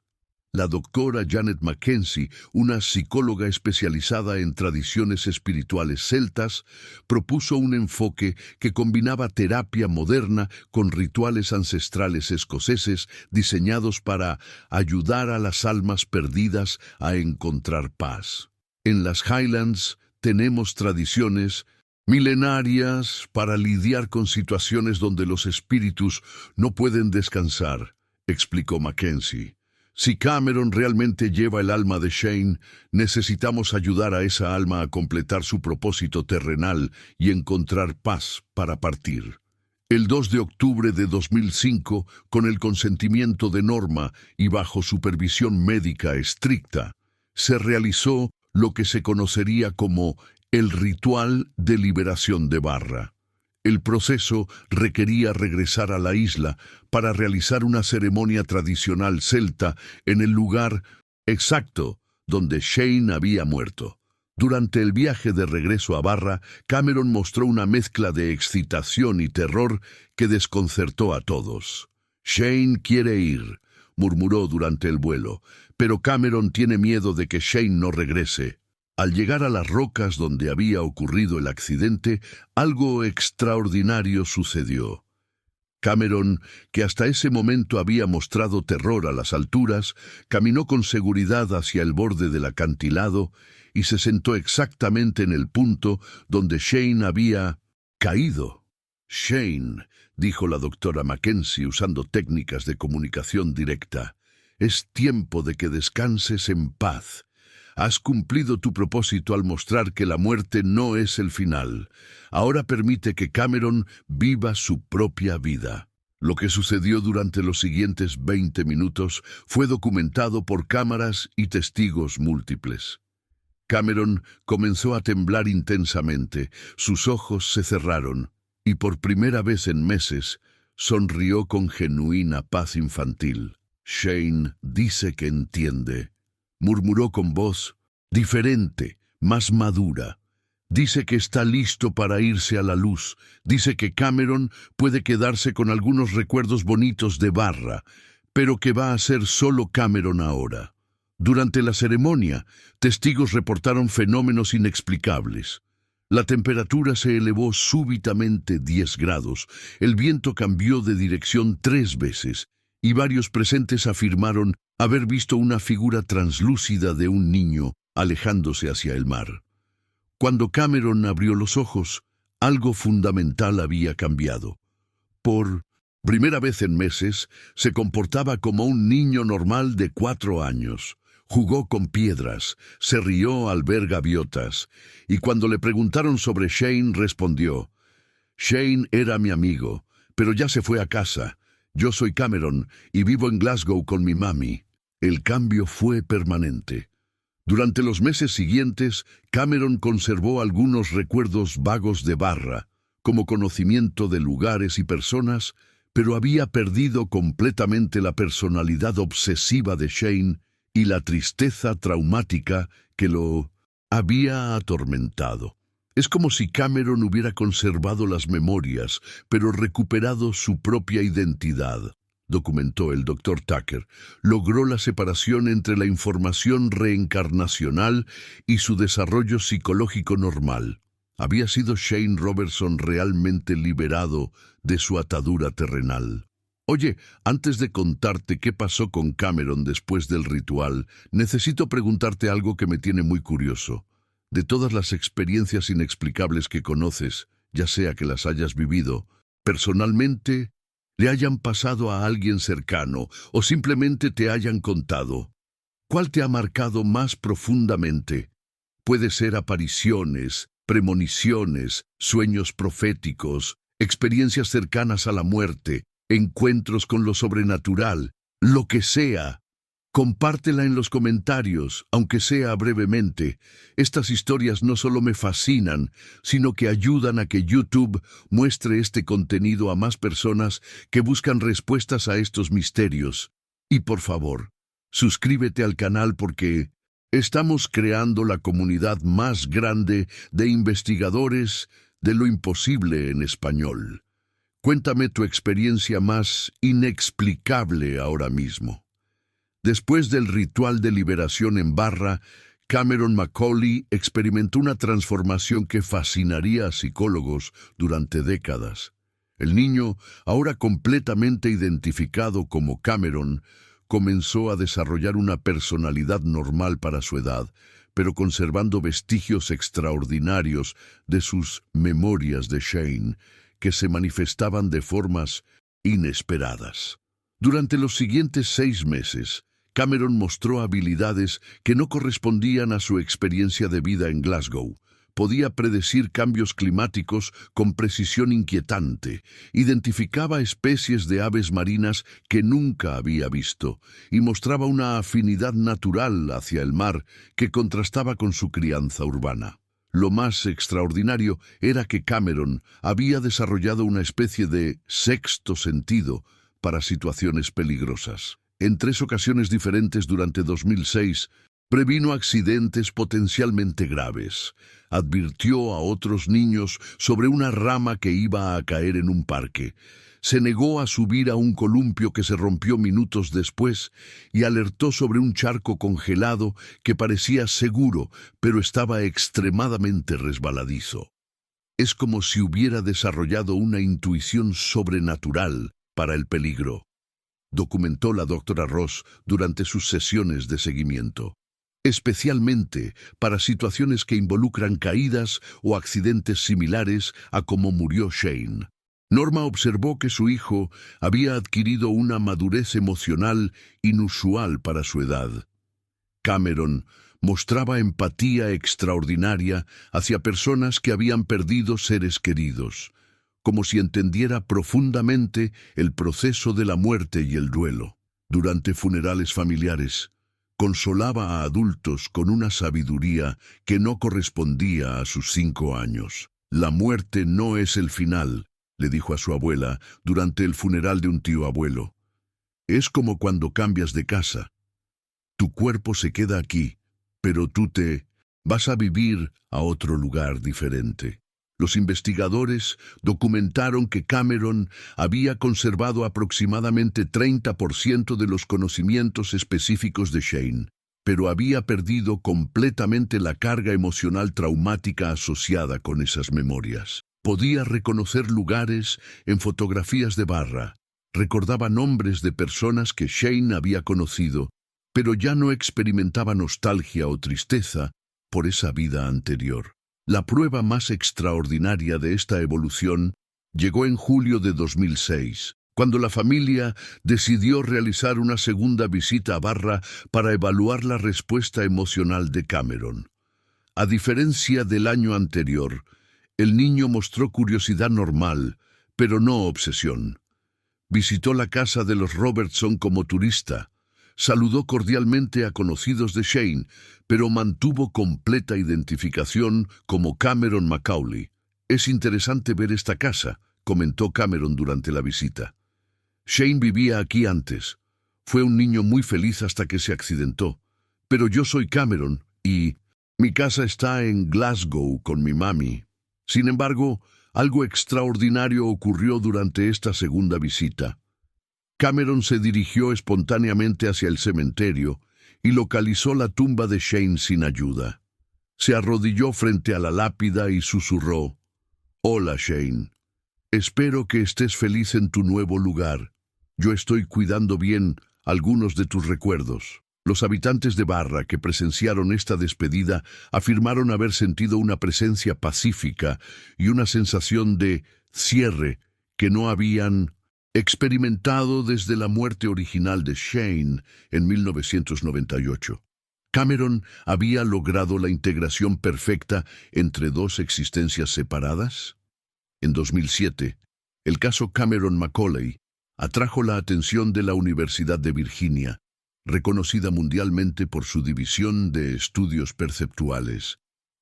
La doctora Janet Mackenzie, una psicóloga especializada en tradiciones espirituales celtas, propuso un enfoque que combinaba terapia moderna con rituales ancestrales escoceses diseñados para ayudar a las almas perdidas a encontrar paz. En las Highlands tenemos tradiciones milenarias para lidiar con situaciones donde los espíritus no pueden descansar, explicó Mackenzie. Si Cameron realmente lleva el alma de Shane, necesitamos ayudar a esa alma a completar su propósito terrenal y encontrar paz para partir. El 2 de octubre de 2005, con el consentimiento de Norma y bajo supervisión médica estricta, se realizó lo que se conocería como el ritual de liberación de barra. El proceso requería regresar a la isla para realizar una ceremonia tradicional celta en el lugar exacto donde Shane había muerto. Durante el viaje de regreso a Barra, Cameron mostró una mezcla de excitación y terror que desconcertó a todos. «Shane quiere ir», murmuró durante el vuelo, pero Cameron tiene miedo de que Shane no regrese. Al llegar a las rocas donde había ocurrido el accidente, algo extraordinario sucedió. Cameron, que hasta ese momento había mostrado terror a las alturas, caminó con seguridad hacia el borde del acantilado y se sentó exactamente en el punto donde Shane había caído. «Shane», dijo la doctora Mackenzie usando técnicas de comunicación directa, «es tiempo de que descanses en paz. Has cumplido tu propósito al mostrar que la muerte no es el final. Ahora permite que Cameron viva su propia vida». Lo que sucedió durante los siguientes 20 minutos fue documentado por cámaras y testigos múltiples. Cameron comenzó a temblar intensamente, sus ojos se cerraron y por primera vez en meses sonrió con genuina paz infantil. «Shane dice que entiende», murmuró con voz diferente, más madura. «Dice que está listo para irse a la luz. Dice que Cameron puede quedarse con algunos recuerdos bonitos de Barra, pero que va a ser solo Cameron ahora». Durante la ceremonia, testigos reportaron fenómenos inexplicables. La temperatura se elevó súbitamente 10 grados, el viento cambió de dirección 3 veces, y varios presentes afirmaron haber visto una figura translúcida de un niño alejándose hacia el mar. Cuando Cameron abrió los ojos, algo fundamental había cambiado. Por primera vez en meses, se comportaba como un niño normal de 4 años. Jugó con piedras, se rió al ver gaviotas, y cuando le preguntaron sobre Shane, respondió: «Shane era mi amigo, pero ya se fue a casa. Yo soy Cameron y vivo en Glasgow con mi mami». El cambio fue permanente. Durante los meses siguientes, Cameron conservó algunos recuerdos vagos de Barra, como conocimiento de lugares y personas, pero había perdido completamente la personalidad obsesiva de Shane y la tristeza traumática que lo había atormentado. Es como si Cameron hubiera conservado las memorias, pero recuperado su propia identidad, documentó el Dr. Tucker. Logró la separación entre la información reencarnacional y su desarrollo psicológico normal. ¿Había sido Shane Robertson realmente liberado de su atadura terrenal? Oye, antes de contarte qué pasó con Cameron después del ritual, necesito preguntarte algo que me tiene muy curioso. De todas las experiencias inexplicables que conoces, ya sea que las hayas vivido, personalmente, le hayan pasado a alguien cercano o simplemente te hayan contado, ¿cuál te ha marcado más profundamente? Puede ser apariciones, premoniciones, sueños proféticos, experiencias cercanas a la muerte, encuentros con lo sobrenatural, lo que sea. Compártela en los comentarios, aunque sea brevemente. Estas historias no solo me fascinan, sino que ayudan a que YouTube muestre este contenido a más personas que buscan respuestas a estos misterios. Y por favor, suscríbete al canal porque estamos creando la comunidad más grande de investigadores de lo imposible en español. Cuéntame tu experiencia más inexplicable ahora mismo. Después del ritual de liberación en Barra, Cameron Macaulay experimentó una transformación que fascinaría a psicólogos durante décadas. El niño, ahora completamente identificado como Cameron, comenzó a desarrollar una personalidad normal para su edad, pero conservando vestigios extraordinarios de sus memorias de Shane, que se manifestaban de formas inesperadas. Durante los siguientes 6 meses, Cameron mostró habilidades que no correspondían a su experiencia de vida en Glasgow. Podía predecir cambios climáticos con precisión inquietante, identificaba especies de aves marinas que nunca había visto y mostraba una afinidad natural hacia el mar que contrastaba con su crianza urbana. Lo más extraordinario era que Cameron había desarrollado una especie de sexto sentido para situaciones peligrosas. En 3 ocasiones diferentes durante 2006, previno accidentes potencialmente graves. Advirtió a otros niños sobre una rama que iba a caer en un parque. Se negó a subir a un columpio que se rompió minutos después y alertó sobre un charco congelado que parecía seguro, pero estaba extremadamente resbaladizo. Es como si hubiera desarrollado una intuición sobrenatural para el peligro, documentó la doctora Ross durante sus sesiones de seguimiento, especialmente para situaciones que involucran caídas o accidentes similares a como murió Shane. Norma observó que su hijo había adquirido una madurez emocional inusual para su edad. Cameron mostraba empatía extraordinaria hacia personas que habían perdido seres queridos, como si entendiera profundamente el proceso de la muerte y el duelo. Durante funerales familiares, consolaba a adultos con una sabiduría que no correspondía a sus 5 años. La muerte no es el final, le dijo a su abuela durante el funeral de un tío abuelo. Es como cuando cambias de casa. Tu cuerpo se queda aquí, pero tú te vas a vivir a otro lugar diferente. Los investigadores documentaron que Cameron había conservado aproximadamente 30% de los conocimientos específicos de Shane, pero había perdido completamente la carga emocional traumática asociada con esas memorias. Podía reconocer lugares en fotografías de Barra, recordaba nombres de personas que Shane había conocido pero ya no experimentaba nostalgia o tristeza por esa vida anterior. La prueba más extraordinaria de esta evolución llegó en julio de 2006, cuando la familia decidió realizar una segunda visita a Barra para evaluar la respuesta emocional de Cameron. A diferencia del año anterior, el niño mostró curiosidad normal, pero no obsesión. Visitó la casa de los Robertson como turista. Saludó cordialmente a conocidos de Shane, pero mantuvo completa identificación como Cameron Macaulay. «Es interesante ver esta casa», comentó Cameron durante la visita. «Shane vivía aquí antes. Fue un niño muy feliz hasta que se accidentó. Pero yo soy Cameron y mi casa está en Glasgow con mi mami». Sin embargo, algo extraordinario ocurrió durante esta segunda visita. Cameron se dirigió espontáneamente hacia el cementerio y localizó la tumba de Shane sin ayuda. Se arrodilló frente a la lápida y susurró: «Hola, Shane. Espero que estés feliz en tu nuevo lugar. Yo estoy cuidando bien algunos de tus recuerdos». Los habitantes de Barra que presenciaron esta despedida afirmaron haber sentido una presencia pacífica y una sensación de cierre que no habían experimentado desde la muerte original de Shane en 1998. ¿Cameron había logrado la integración perfecta entre dos existencias separadas? En 2007, el caso Cameron Macaulay atrajo la atención de la Universidad de Virginia, reconocida mundialmente por su división de estudios perceptuales,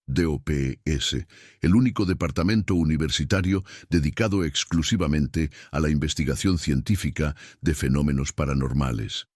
DOPS, el único departamento universitario dedicado exclusivamente a la investigación científica de fenómenos paranormales.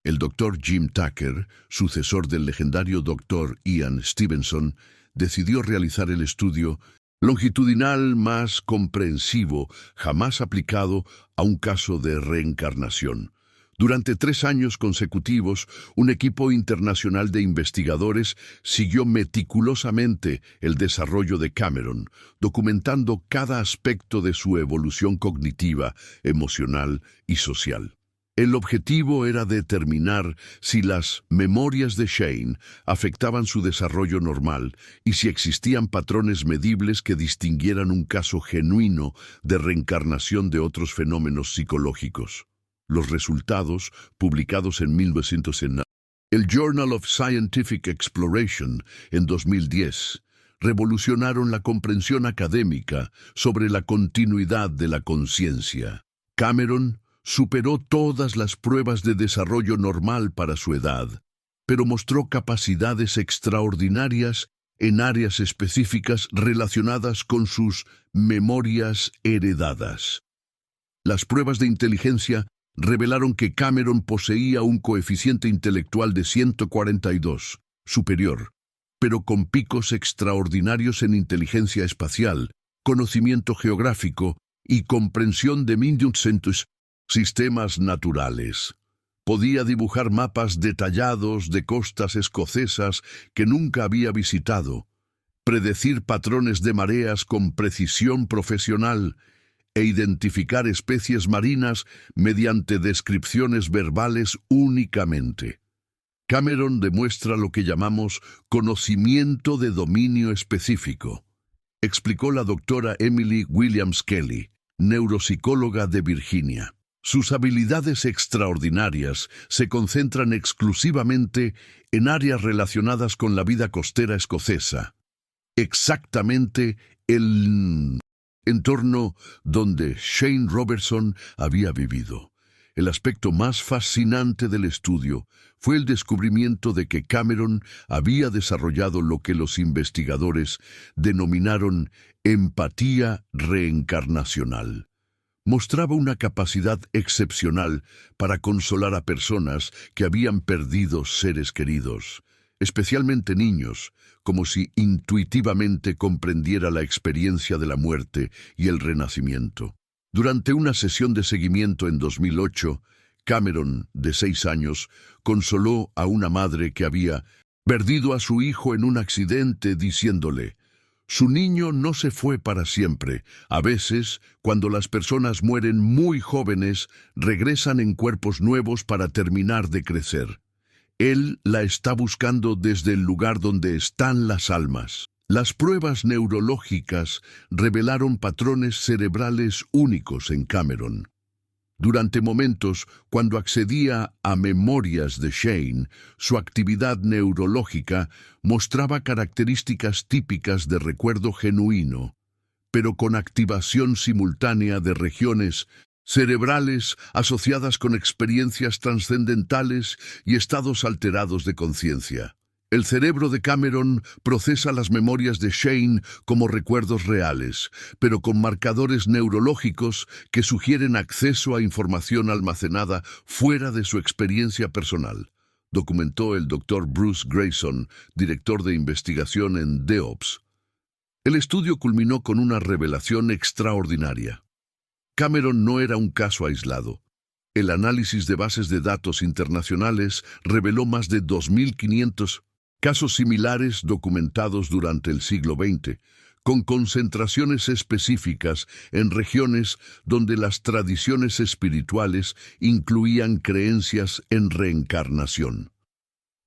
El Dr. Jim Tucker, sucesor del legendario Dr. Ian Stevenson, decidió realizar el estudio longitudinal más comprensivo jamás aplicado a un caso de reencarnación. Durante 3 años consecutivos, un equipo internacional de investigadores siguió meticulosamente el desarrollo de Cameron, documentando cada aspecto de su evolución cognitiva, emocional y social. El objetivo era determinar si las memorias de Shane afectaban su desarrollo normal y si existían patrones medibles que distinguieran un caso genuino de reencarnación de otros fenómenos psicológicos. Los resultados, publicados en 1900 en el Journal of Scientific Exploration en 2010, revolucionaron la comprensión académica sobre la continuidad de la conciencia. Cameron superó todas las pruebas de desarrollo normal para su edad, pero mostró capacidades extraordinarias en áreas específicas relacionadas con sus memorias heredadas. Las pruebas de inteligencia revelaron que Cameron poseía un coeficiente intelectual de 142, superior, pero con picos extraordinarios en inteligencia espacial, conocimiento geográfico y comprensión de sistemas naturales. Podía dibujar mapas detallados de costas escocesas que nunca había visitado, predecir patrones de mareas con precisión profesional e identificar especies marinas mediante descripciones verbales únicamente. Cameron demuestra lo que llamamos conocimiento de dominio específico, explicó la doctora Emily Williams Kelly, neuropsicóloga de Virginia. Sus habilidades extraordinarias se concentran exclusivamente en áreas relacionadas con la vida costera escocesa, exactamente el entorno donde Shane Robertson había vivido. El aspecto más fascinante del estudio fue el descubrimiento de que Cameron había desarrollado lo que los investigadores denominaron empatía reencarnacional. Mostraba una capacidad excepcional para consolar a personas que habían perdido seres queridos, especialmente niños, como si intuitivamente comprendiera la experiencia de la muerte y el renacimiento. Durante una sesión de seguimiento en 2008, Cameron, de 6 años, consoló a una madre que había perdido a su hijo en un accidente diciéndole: «Su niño no se fue para siempre. A veces, cuando las personas mueren muy jóvenes, regresan en cuerpos nuevos para terminar de crecer. Él la está buscando desde el lugar donde están las almas. Las pruebas neurológicas revelaron patrones cerebrales únicos en Cameron. Durante momentos, cuando accedía a memorias de Shane, su actividad neurológica mostraba características típicas de recuerdo genuino, pero con activación simultánea de regiones cerebrales asociadas con experiencias trascendentales y estados alterados de conciencia. El cerebro de Cameron procesa las memorias de Shane como recuerdos reales, pero con marcadores neurológicos que sugieren acceso a información almacenada fuera de su experiencia personal, documentó el Dr. Bruce Grayson, director de investigación en DEOPS. El estudio culminó con una revelación extraordinaria. Cameron no era un caso aislado. El análisis de bases de datos internacionales reveló más de 2.500 casos similares documentados durante el siglo XX, con concentraciones específicas en regiones donde las tradiciones espirituales incluían creencias en reencarnación.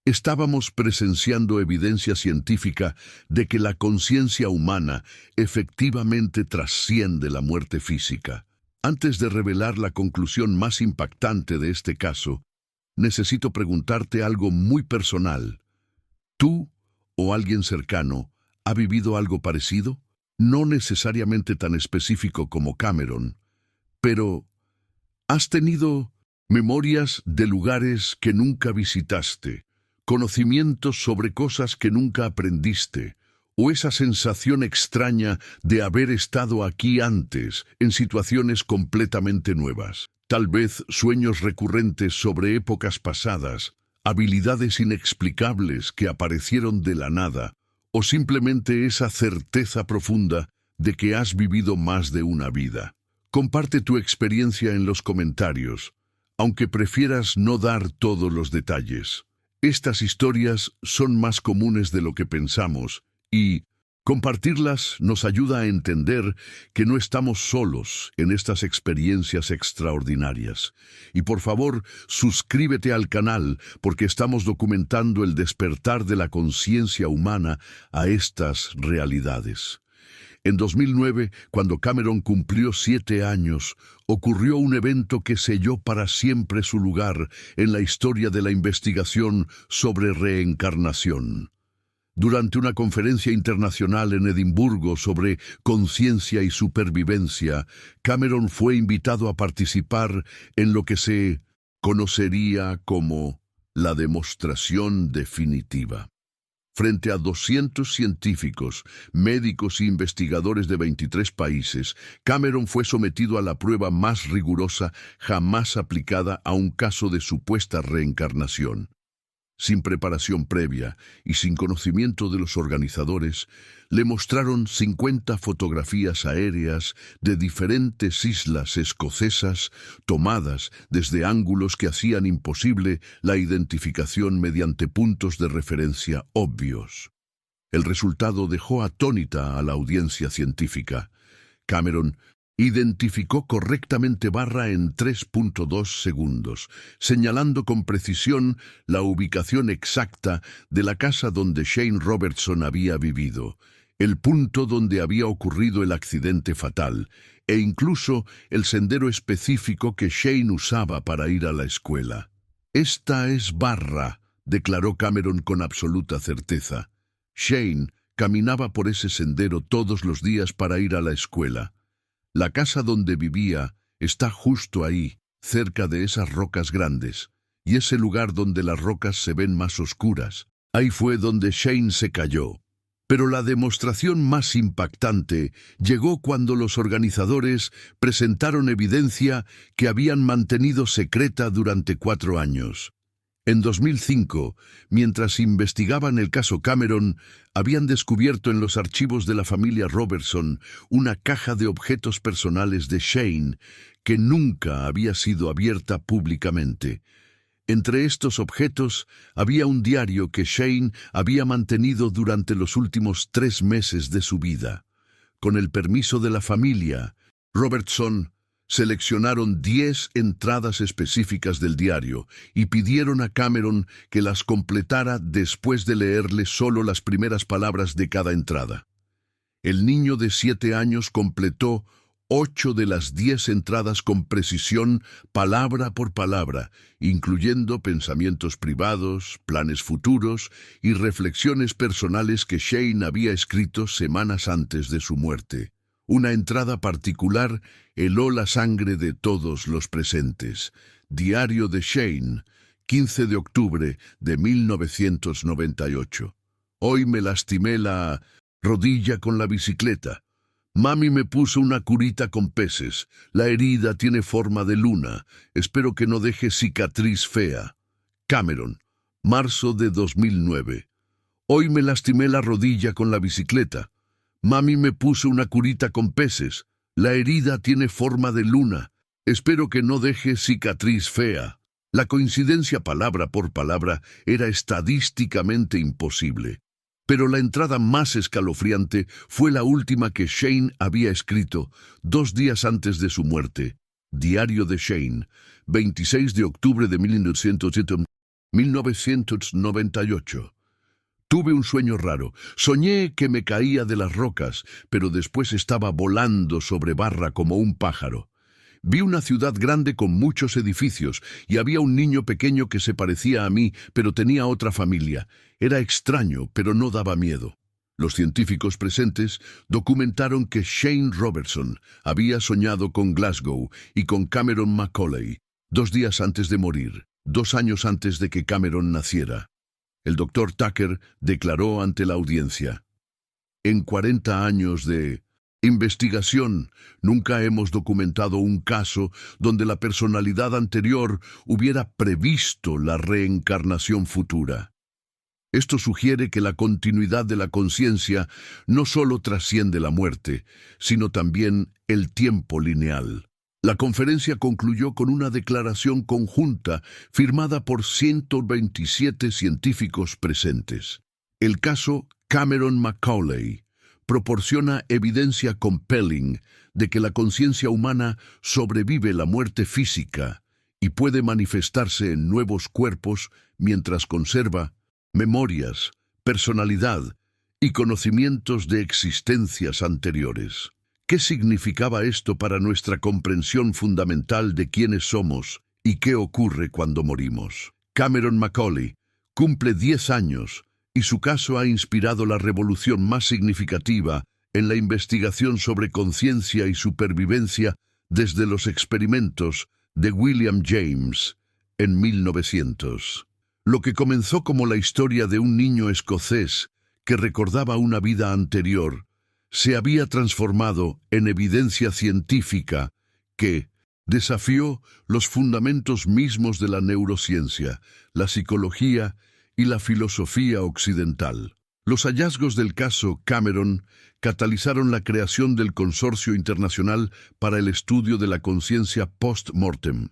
Estábamos presenciando evidencia científica de que la conciencia humana efectivamente trasciende la muerte física. Antes de revelar la conclusión más impactante de este caso, necesito preguntarte algo muy personal. ¿Tú o alguien cercano ha vivido algo parecido? No necesariamente tan específico como Cameron, pero ¿has tenido memorias de lugares que nunca visitaste, conocimientos sobre cosas que nunca aprendiste, o esa sensación extraña de haber estado aquí antes, en situaciones completamente nuevas? Tal vez sueños recurrentes sobre épocas pasadas, habilidades inexplicables que aparecieron de la nada, o simplemente esa certeza profunda de que has vivido más de una vida. Comparte tu experiencia en los comentarios, aunque prefieras no dar todos los detalles. Estas historias son más comunes de lo que pensamos, y compartirlas nos ayuda a entender que no estamos solos en estas experiencias extraordinarias. Y por favor, suscríbete al canal porque estamos documentando el despertar de la conciencia humana a estas realidades. En 2009, cuando Cameron cumplió 7 años, ocurrió un evento que selló para siempre su lugar en la historia de la investigación sobre reencarnación. Durante una conferencia internacional en Edimburgo sobre conciencia y supervivencia, Cameron fue invitado a participar en lo que se conocería como la demostración definitiva. Frente a 200 científicos, médicos e investigadores de 23 países, Cameron fue sometido a la prueba más rigurosa jamás aplicada a un caso de supuesta reencarnación. Sin preparación previa y sin conocimiento de los organizadores, le mostraron 50 fotografías aéreas de diferentes islas escocesas tomadas desde ángulos que hacían imposible la identificación mediante puntos de referencia obvios. El resultado dejó atónita a la audiencia científica. Cameron identificó correctamente Barra en 3.2 segundos, señalando con precisión la ubicación exacta de la casa donde Shane Robertson había vivido, el punto donde había ocurrido el accidente fatal, e incluso el sendero específico que Shane usaba para ir a la escuela. «Esta es Barra», declaró Cameron con absoluta certeza. Shane caminaba por ese sendero todos los días para ir a la escuela. La casa donde vivía está justo ahí, cerca de esas rocas grandes, y ese lugar donde las rocas se ven más oscuras. Ahí fue donde Shane se cayó. Pero la demostración más impactante llegó cuando los organizadores presentaron evidencia que habían mantenido secreta durante 4 años. En 2005, mientras investigaban el caso Cameron, habían descubierto en los archivos de la familia Robertson una caja de objetos personales de Shane que nunca había sido abierta públicamente. Entre estos objetos había un diario que Shane había mantenido durante los últimos 3 meses de su vida. Con el permiso de la familia, Robertson Seleccionaron 10 entradas específicas del diario y pidieron a Cameron que las completara después de leerle solo las primeras palabras de cada entrada. El niño de 7 años completó 8 de las 10 entradas con precisión, palabra por palabra, incluyendo pensamientos privados, planes futuros y reflexiones personales que Shane había escrito semanas antes de su muerte. Una entrada particular heló la sangre de todos los presentes. Diario de Shane, 15 de octubre de 1998. Hoy me lastimé la rodilla con la bicicleta. Mami me puso una curita con peces. La herida tiene forma de luna. Espero que no deje cicatriz fea. Cameron, marzo de 2009. Hoy me lastimé la rodilla con la bicicleta. Mami me puso una curita con peces. La herida tiene forma de luna. Espero que no deje cicatriz fea. La coincidencia palabra por palabra era estadísticamente imposible. Pero la entrada más escalofriante fue la última que Shane había escrito 2 días antes de su muerte. Diario de Shane, 26 de octubre de 1998. Tuve un sueño raro. Soñé que me caía de las rocas, pero después estaba volando sobre barra como un pájaro. Vi una ciudad grande con muchos edificios y había un niño pequeño que se parecía a mí, pero tenía otra familia. Era extraño, pero no daba miedo. Los científicos presentes documentaron que Shane Robertson había soñado con Glasgow y con Cameron Macaulay 2 días antes de morir, 2 años antes de que Cameron naciera. El doctor Tucker declaró ante la audiencia: en 40 años de investigación, nunca hemos documentado un caso donde la personalidad anterior hubiera previsto la reencarnación futura. Esto sugiere que la continuidad de la conciencia no solo trasciende la muerte, sino también el tiempo lineal. La conferencia concluyó con una declaración conjunta firmada por 127 científicos presentes. El caso Cameron Macaulay proporciona evidencia compelling de que la conciencia humana sobrevive la muerte física y puede manifestarse en nuevos cuerpos mientras conserva memorias, personalidad y conocimientos de existencias anteriores. ¿Qué significaba esto para nuestra comprensión fundamental de quiénes somos y qué ocurre cuando morimos? Cameron Macaulay cumple 10 años y su caso ha inspirado la revolución más significativa en la investigación sobre conciencia y supervivencia desde los experimentos de William James en 1900. Lo que comenzó como la historia de un niño escocés que recordaba una vida anterior, se había transformado en evidencia científica que desafió los fundamentos mismos de la neurociencia, la psicología y la filosofía occidental. Los hallazgos del caso Cameron catalizaron la creación del Consorcio Internacional para el Estudio de la Conciencia Post-Mortem,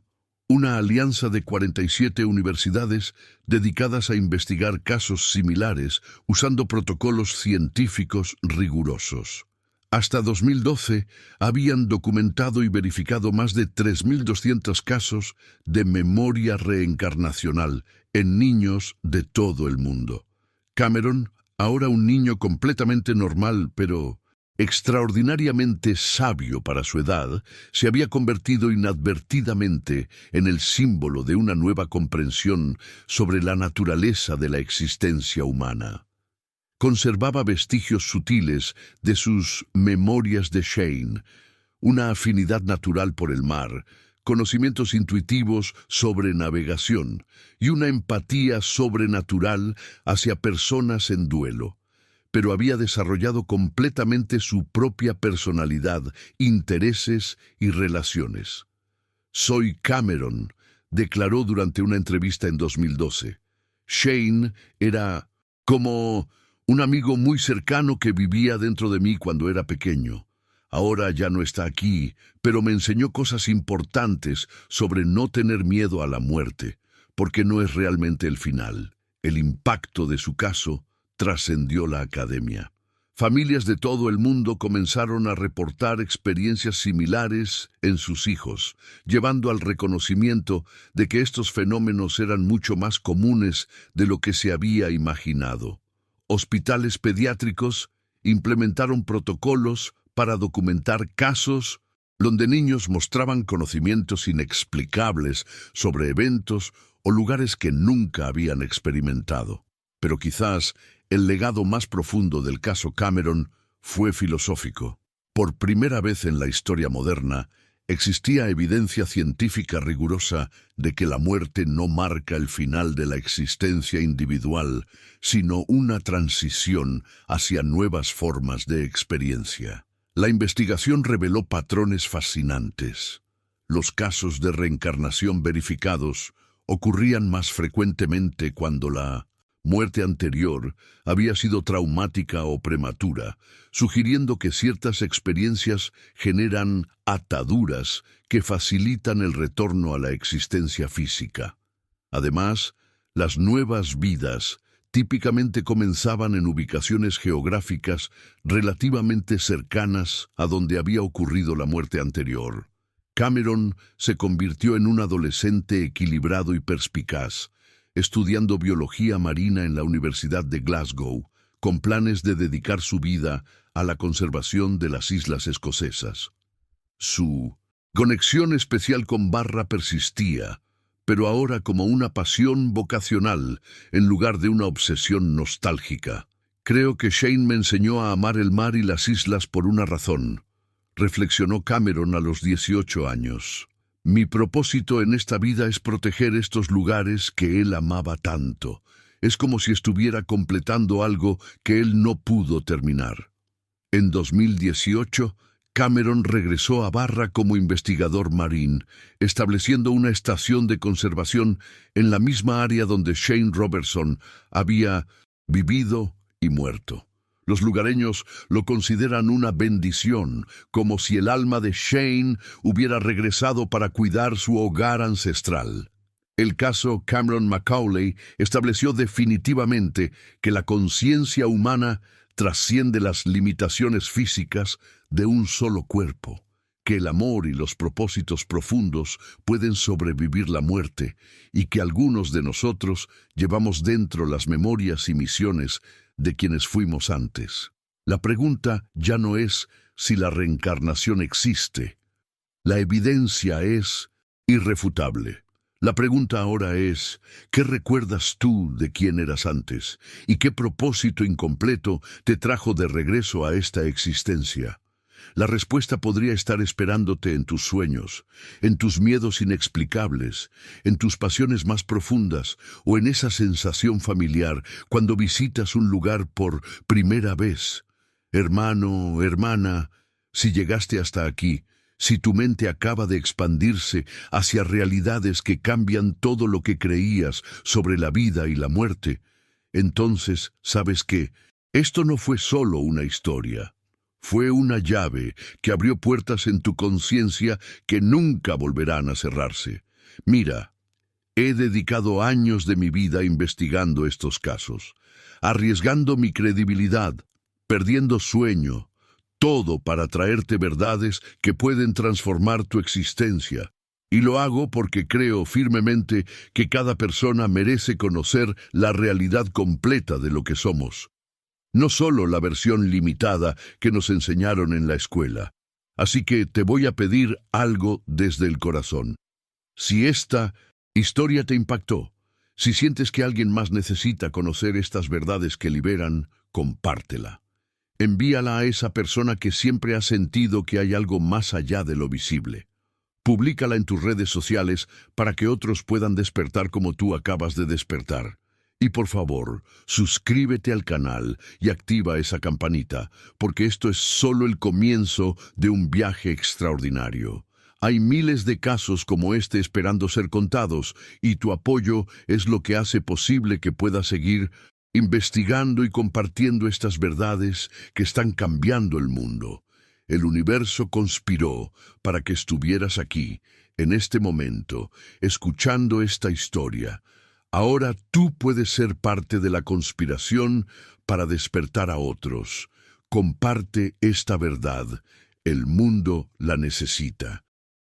una alianza de 47 universidades dedicadas a investigar casos similares usando protocolos científicos rigurosos. Hasta 2012 habían documentado y verificado más de 3.200 casos de memoria reencarnacional en niños de todo el mundo. Cameron, ahora un niño completamente normal, pero extraordinariamente sabio para su edad, se había convertido inadvertidamente en el símbolo de una nueva comprensión sobre la naturaleza de la existencia humana. Conservaba vestigios sutiles de sus memorias de Shane, una afinidad natural por el mar, conocimientos intuitivos sobre navegación y una empatía sobrenatural hacia personas en duelo. Pero había desarrollado completamente su propia personalidad, intereses y relaciones. «Soy Cameron», declaró durante una entrevista en 2012. Shane era como un amigo muy cercano que vivía dentro de mí cuando era pequeño. Ahora ya no está aquí, pero me enseñó cosas importantes sobre no tener miedo a la muerte, porque no es realmente el final. El impacto de su caso trascendió la academia. Familias de todo el mundo comenzaron a reportar experiencias similares en sus hijos, llevando al reconocimiento de que estos fenómenos eran mucho más comunes de lo que se había imaginado. Hospitales pediátricos implementaron protocolos para documentar casos donde niños mostraban conocimientos inexplicables sobre eventos o lugares que nunca habían experimentado. Pero quizás el legado más profundo del caso Cameron fue filosófico. Por primera vez en la historia moderna, existía evidencia científica rigurosa de que la muerte no marca el final de la existencia individual, sino una transición hacia nuevas formas de experiencia. La investigación reveló patrones fascinantes. Los casos de reencarnación verificados ocurrían más frecuentemente cuando la muerte anterior había sido traumática o prematura, sugiriendo que ciertas experiencias generan ataduras que facilitan el retorno a la existencia física. Además, las nuevas vidas típicamente comenzaban en ubicaciones geográficas relativamente cercanas a donde había ocurrido la muerte anterior. Cameron se convirtió en un adolescente equilibrado y perspicaz, estudiando biología marina en la Universidad de Glasgow, con planes de dedicar su vida a la conservación de las islas escocesas. Su conexión especial con Barra persistía, pero ahora como una pasión vocacional en lugar de una obsesión nostálgica. Creo que Shane me enseñó a amar el mar y las islas por una razón, reflexionó Cameron a los 18 años. Mi propósito en esta vida es proteger estos lugares que él amaba tanto. Es como si estuviera completando algo que él no pudo terminar. En 2018, Cameron regresó a Barra como investigador marín, estableciendo una estación de conservación en la misma área donde Shane Robertson había vivido y muerto. Los lugareños lo consideran una bendición, como si el alma de Shane hubiera regresado para cuidar su hogar ancestral. El caso Cameron Macaulay estableció definitivamente que la conciencia humana trasciende las limitaciones físicas de un solo cuerpo, que el amor y los propósitos profundos pueden sobrevivir la muerte y que algunos de nosotros llevamos dentro las memorias y misiones de quienes fuimos antes. La pregunta ya no es si la reencarnación existe. La evidencia es irrefutable. La pregunta ahora es, ¿qué recuerdas tú de quién eras antes? ¿Y qué propósito incompleto te trajo de regreso a esta existencia? La respuesta podría estar esperándote en tus sueños, en tus miedos inexplicables, en tus pasiones más profundas o en esa sensación familiar cuando visitas un lugar por primera vez. Hermano, hermana, si llegaste hasta aquí, si tu mente acaba de expandirse hacia realidades que cambian todo lo que creías sobre la vida y la muerte, entonces sabes que esto no fue solo una historia. Fue una llave que abrió puertas en tu conciencia que nunca volverán a cerrarse. Mira, he dedicado años de mi vida investigando estos casos, arriesgando mi credibilidad, perdiendo sueño, todo para traerte verdades que pueden transformar tu existencia. Y lo hago porque creo firmemente que cada persona merece conocer la realidad completa de lo que somos. No solo la versión limitada que nos enseñaron en la escuela. Así que te voy a pedir algo desde el corazón. Si esta historia te impactó, si sientes que alguien más necesita conocer estas verdades que liberan, compártela. Envíala a esa persona que siempre ha sentido que hay algo más allá de lo visible. Públicala en tus redes sociales para que otros puedan despertar como tú acabas de despertar. Y por favor, suscríbete al canal y activa esa campanita, porque esto es solo el comienzo de un viaje extraordinario. Hay miles de casos como este esperando ser contados, y tu apoyo es lo que hace posible que pueda seguir investigando y compartiendo estas verdades que están cambiando el mundo. El universo conspiró para que estuvieras aquí, en este momento, escuchando esta historia. Ahora tú puedes ser parte de la conspiración para despertar a otros. Comparte esta verdad. El mundo la necesita.